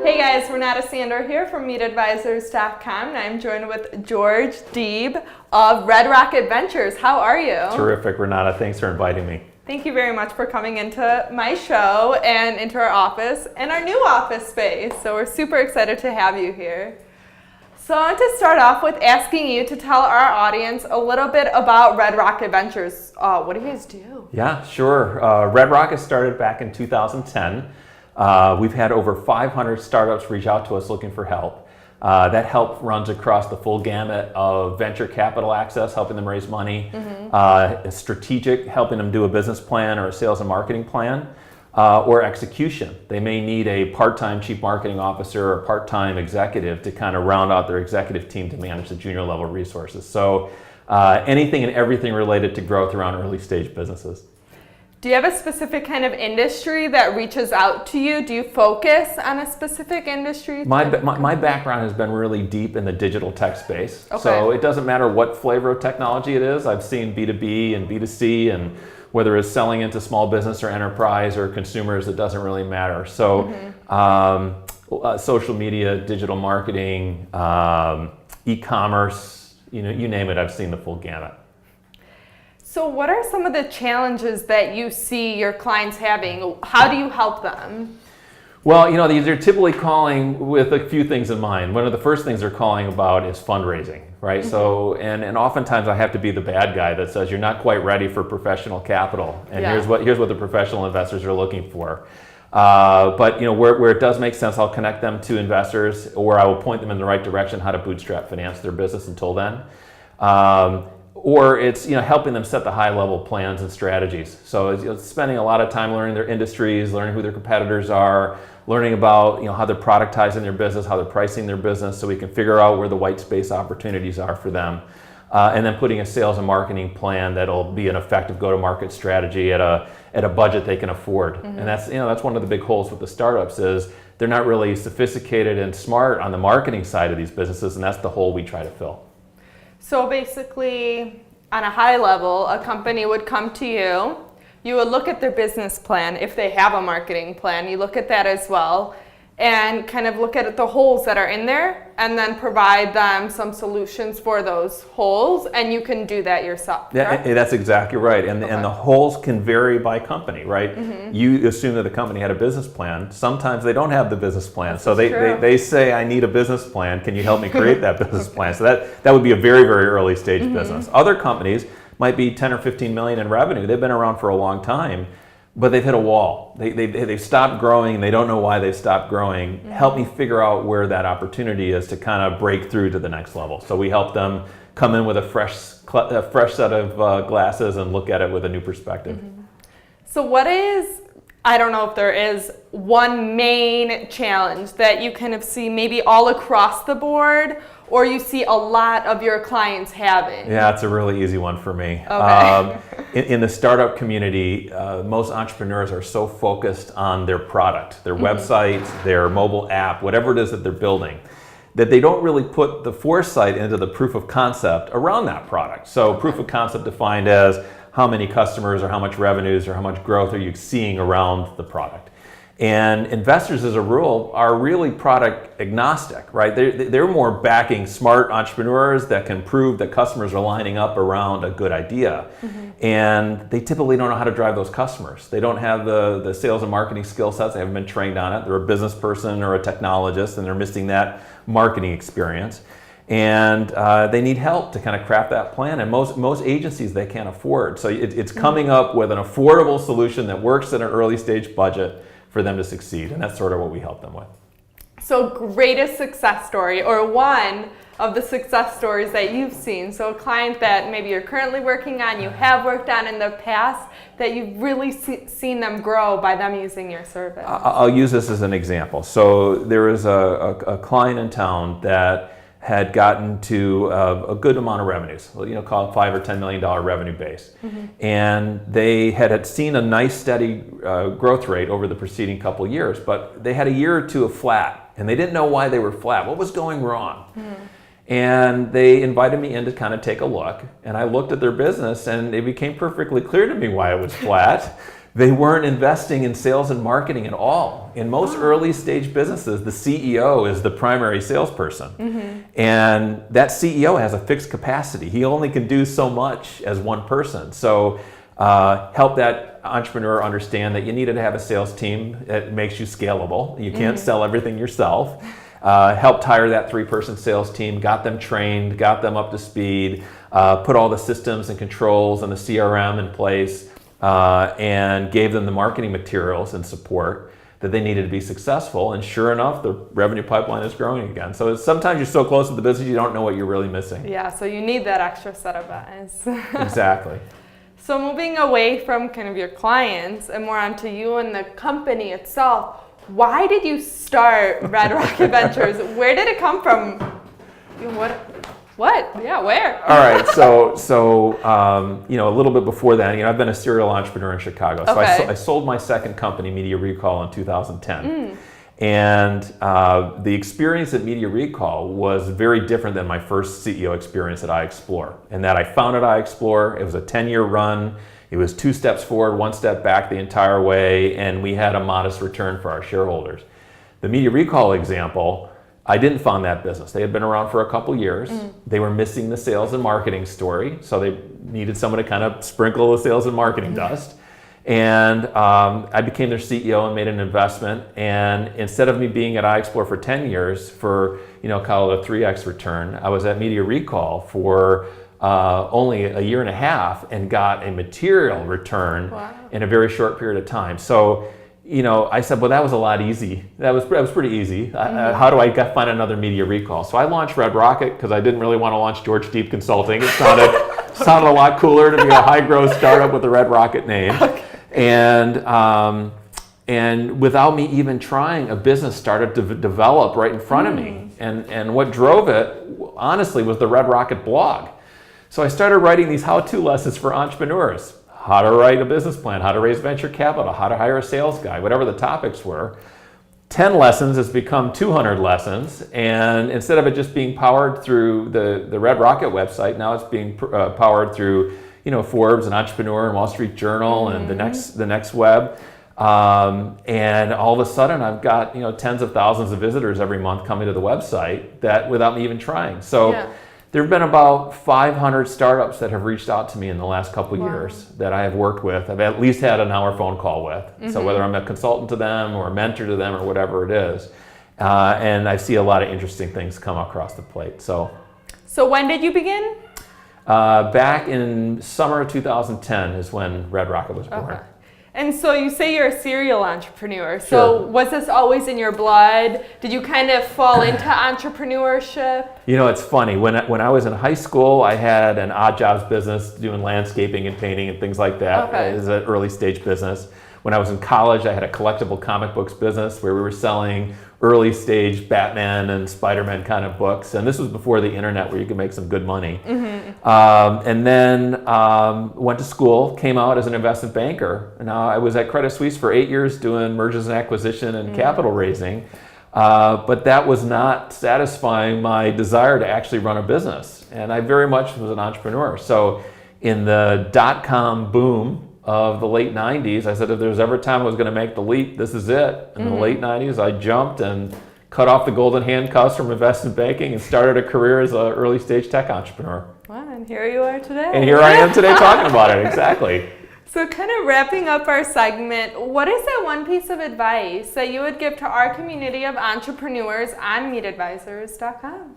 Hey guys, Renata Sander here from MeetAdvisors.com, and I'm joined with George Deeb of Red Rocket Ventures. How are you? Terrific, Renata. Thanks for inviting me. Thank you very much for coming into my show and into our office and our new office space. So we're super excited to have you here. So I want to start off with asking you to tell our audience a little bit about Red Rocket Ventures. What do you guys do? Yeah, sure. Red Rocket started back in 2010. We've had over 500 startups reach out to us looking for help. That help runs across the full gamut of venture capital access, helping them raise money, strategic, helping them do a business plan or a sales and marketing plan, or execution. They may need a part-time chief marketing officer or part-time executive to kind of round out their executive team to manage the junior level resources. So anything and everything related to growth around early stage businesses. Do you have a specific kind of industry that reaches out to you? Do you focus on a specific industry? My background has been really deep in the digital tech space. Okay. So it doesn't matter what flavor of technology it is. I've seen B2B and B2C, and whether it's selling into small business or enterprise or consumers, it doesn't really matter. So social media, digital marketing, e-commerce, you name it, I've seen the full gamut. So what are some of the challenges that you see your clients having? How do you help them? Well, they're typically calling with a few things in mind. One of the first things they're calling about is fundraising, right? So, and oftentimes I have to be the bad guy that says you're not quite ready for professional capital, and here's what the professional investors are looking for. But where it does make sense, I'll connect them to investors, or I will point them in the right direction how to bootstrap finance their business until then. Or it's helping them set the high level plans and strategies. So it's spending a lot of time learning their industries, learning who their competitors are, learning about how they're productizing their business, how they're pricing their business, so we can figure out where the white space opportunities are for them, and then putting a sales and marketing plan that'll be an effective go-to-market strategy at a budget they can afford. And that's one of the big holes with the startups is they're not really sophisticated and smart on the marketing side of these businesses, and that's the hole we try to fill. So basically, on a high level, a company would come to you. You would look at their business plan. If they have a marketing plan, you look at that as well and kind of look at the holes that are in there and then provide them some solutions for those holes, and you can do that yourself, correct? Yeah, that's exactly right. And the holes can vary by company, right? You assume that the company had a business plan. Sometimes they don't have the business plan. So they say, I need a business plan. Can you help me create that business plan? So that would be a very, very early stage business. Other companies might be 10 or 15 million in revenue. They've been around for a long time, but they've hit a wall. They've stopped growing, and they don't know why they've stopped growing. Help me figure out where that opportunity is to kind of break through to the next level. So we help them come in with a fresh set of glasses and look at it with a new perspective. So I don't know if there is one main challenge that you kind of see maybe all across the board, or you see a lot of your clients having? Yeah, it's a really easy one for me. Okay. In the startup community, most entrepreneurs are so focused on their product, their website, their mobile app, whatever it is that they're building, that they don't really put the foresight into the proof of concept around that product. So proof of concept defined as how many customers or how much revenues or how much growth are you seeing around the product. And investors, as a rule, are really product agnostic, right? They're more backing smart entrepreneurs that can prove that customers are lining up around a good idea. And they typically don't know how to drive those customers. They don't have the sales and marketing skill sets. They haven't been trained on it. They're a business person or a technologist, and they're missing that marketing experience. And they need help to kind of craft that plan. And most agencies, they can't afford. So it's coming up with an affordable solution that works in an early stage budget for them to succeed, and that's sort of what we help them with. So greatest success story, or one of the success stories that you've seen. So a client that maybe you're currently working on, you have worked on in the past, that you've really seen them grow by them using your service. I'll use this as an example. So there is a client in town that had gotten to a good amount of revenues, call it $5 or $10 million revenue base. And they had seen a nice steady growth rate over the preceding couple years, but they had a year or two of flat, and they didn't know why they were flat. What was going wrong? And they invited me in to kind of take a look, and I looked at their business, and it became perfectly clear to me why it was flat. They weren't investing in sales and marketing at all. In most early stage businesses, the CEO is the primary salesperson. And that CEO has a fixed capacity. He only can do so much as one person. So help that entrepreneur understand that you needed to have a sales team that makes you scalable. You can't sell everything yourself. Helped hire that 3-person sales team, got them trained, got them up to speed, put all the systems and controls and the CRM in place, and gave them the marketing materials and support that they needed to be successful. And sure enough, the revenue pipeline is growing again. So sometimes you're so close to the business, you don't know what you're really missing. Yeah, so you need that extra set of eyes. Exactly. So moving away from kind of your clients and more onto you and the company itself, why did you start Red Rocket Ventures? Where did it come from? What? Yeah, where? All right, so a little bit before that, I've been a serial entrepreneur in Chicago. So I sold my second company, Media Recall, in 2010. And the experience at Media Recall was very different than my first CEO experience at iExplore. And that I founded iExplore. It was a 10-year run. It was 2 steps forward, 1 step back the entire way, and we had a modest return for our shareholders. The Media Recall example, I didn't found that business. They had been around for a couple years. They were missing the sales and marketing story, so they needed someone to kind of sprinkle the sales and marketing dust. And I became their CEO and made an investment. And instead of me being at iExplore for 10 years for, call it a 3x return, I was at Media Recall for only a year and a half and got a material return in a very short period of time. So, I said, well, that was a lot easy. That was pretty easy. How do I find another Media Recall? So I launched Red Rocket because I didn't really want to launch George Deeb Consulting. It sounded a lot cooler to be a high growth startup with the Red Rocket name. And without me even trying, a business started to develop right in front of me. And what drove it, honestly, was the Red Rocket blog. So I started writing these how-to lessons for entrepreneurs. How to write a business plan, how to raise venture capital, how to hire a sales guy, whatever the topics were. 10 lessons has become 200 lessons. And instead of it just being powered through the Red Rocket website, now it's being powered through Forbes and Entrepreneur and Wall Street Journal and the next web. And all of a sudden I've got tens of thousands of visitors every month coming to the website that without me even trying. So there have been about 500 startups that have reached out to me in the last couple years that I have worked with. I've at least had an hour phone call with. So whether I'm a consultant to them or a mentor to them or whatever it is. And I see a lot of interesting things come across the plate. So when did you begin? Back in summer of 2010 is when Red Rocket was born. Okay. And so you say you're a serial entrepreneur. So was this always in your blood? Did you kind of fall into entrepreneurship? It's funny. When I was in high school, I had an odd jobs business doing landscaping and painting and things like that. It was an early stage business. When I was in college, I had a collectible comic books business where we were selling early stage Batman and Spider-Man kind of books. And this was before the internet where you could make some good money. And then went to school, came out as an investment banker. Now I was at Credit Suisse for 8 years doing mergers and acquisition and capital raising. But that was not satisfying my desire to actually run a business. And I very much was an entrepreneur. So in the dot-com boom of the late 90s, I said if there's ever a time I was going to make the leap, this is it. In the late 90s, I jumped and cut off the golden handcuffs from investment banking and started a career as an early stage tech entrepreneur. Wow, and here you are today. And here I am today talking about it, exactly. So kind of wrapping up our segment, what is that one piece of advice that you would give to our community of entrepreneurs on meetadvisors.com?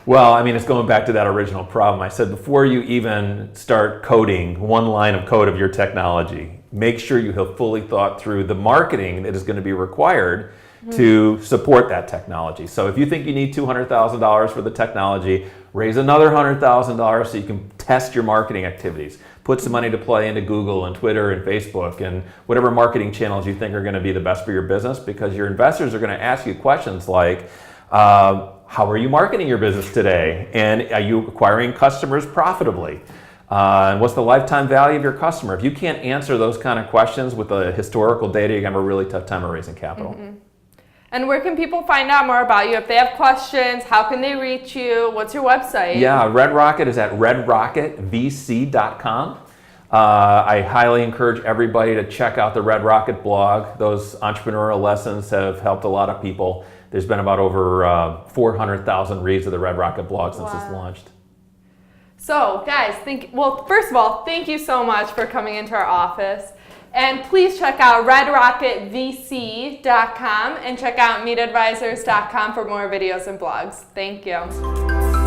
Well, it's going back to that original problem. I said before you even start coding one line of code of your technology, make sure you have fully thought through the marketing that is going to be required to support that technology. So if you think you need $200,000 for the technology, raise another $100,000 so you can test your marketing activities. Put some money to play into Google and Twitter and Facebook and whatever marketing channels you think are going to be the best for your business, because your investors are going to ask you questions like, how are you marketing your business today? And are you acquiring customers profitably? And what's the lifetime value of your customer? If you can't answer those kind of questions with the historical data, you're going to have a really tough time of raising capital. And where can people find out more about you? If they have questions, how can they reach you? What's your website? Yeah, Red Rocket is at redrocketvc.com. I highly encourage everybody to check out the Red Rocket blog. Those entrepreneurial lessons have helped a lot of people. There's been about over 400,000 reads of the Red Rocket blog since it's launched. So guys, first of all, thank you so much for coming into our office. And please check out redrocketvc.com and check out meetadvisors.com for more videos and blogs. Thank you.